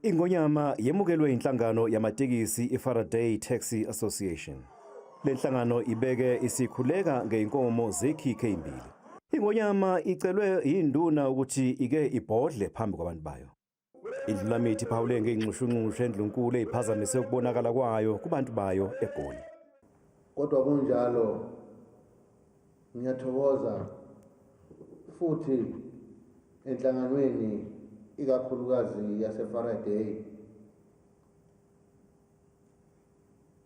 Ingonyama yemukelwe inhlangano yamatekisi iFaraday Taxi Association. Le nhlangano ibeke isikhuleka ngeinkomo zekhikhe ezimbili. Ingonyama icelwe yinduna ukuthi ike ibhodle phambi kwabantu bayo. Indlulamithi iphawule ngeinxushunxushu endlunkulu eziphazamise ukubonakala kwayo kubantu bayo eGoli. Kodwa kunjalo ngiyathokoza futhi enhlanganweni ikakhulukazi yaseFaraday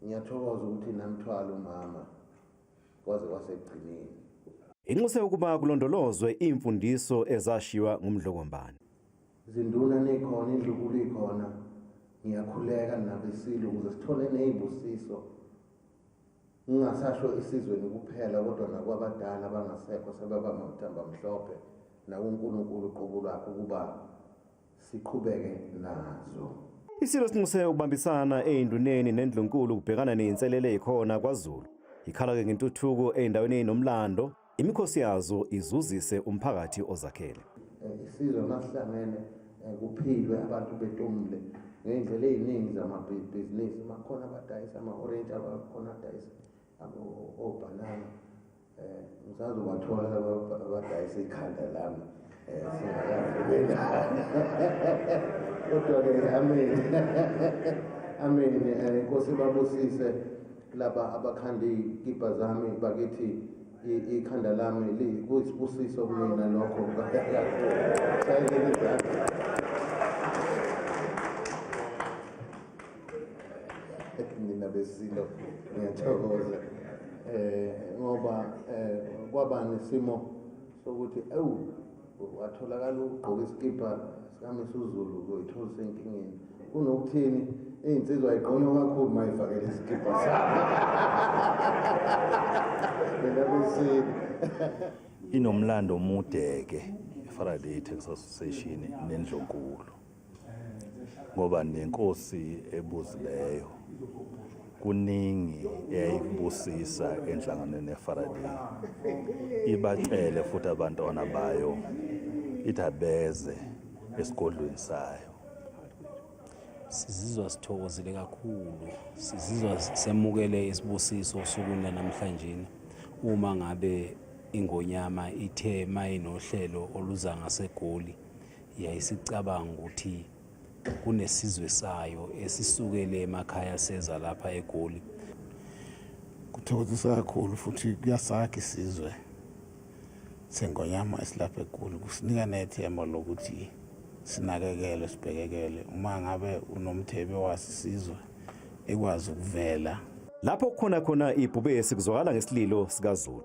ngiyathokoza ukuthi namthwala umama kwaze kwasekugcineni. Inxuse ukuba kulondolozwe imfundiso ezashiwa ngumdlokombane. Izinduna nekhona indlunkulu ikhona ngiyakhuleka nabesilo ukuze sithole nezibusiso. Ngingasasho isizweni kuphela kodwa nakwabadala abangasekho sebebamba umthamba mhlophe nakuNkulunkulu uqobo lwakhe ukuba siqhubeke nazo. Isilo sinxuse ukubambisana ezinduneni nendlunkulu kubhekana nezinselele ezikhona kwaZulu. Ikhala ngentuthuko ezindaweni ezinomlando, imikhosi yazo izuzise umphakathi ozakhele. Isizwe masihlangene kuphilwe abantu betomule ngendlela eziningi zamabhizinisi makhona abadayisa ama-orange abakhona abadayisa obanana ngisazi ubathola abadayisa ikhanda lami kodwa-ke amen inkosi babusise laba abakhanda iy'kibha zami bakithi ikhanda lami kuyisibusiso kumina lokho mina besilo ngiyathokoza ngoba kwaba nesimo sokuthi watholakala ukugqoka isikibha sika-U-Misuzulu uzoyithola usenkingeni kunokuthini iy'nsizwa ayigqonywa kakhulu uma yifakele isikibha sami. Inomlando omude-ke iFaraday Taxi Association nendlunkulu ngoba nenkosi ebuzileyo kuningi eyayibusisa enhlanganweni yeFaraday. Ibacele futhi abantwana bayo ithabeze esigodlweni sayo. Sizizwa sithokozile kakhulu, sizizwa semukele isibusiso osukwini namhlanje uma ngabe ingonyama ithe mayinohlelo oluza ngaseGoli yayisicabanga ukuthi kunesizwe sayo esisukele emakhaya seza lapha eGoli. Kuthokozisa kakhulu futhi kuyasakha isizwe sengonyama esilapha eGoli, kusinika nethemba lokuthi sinakekele sibhekekele uma ngabe unomthebe wasisizwe ekwazi ukuvela lapho khona ibhubesi kuzwakala ngesililo sikaZulu.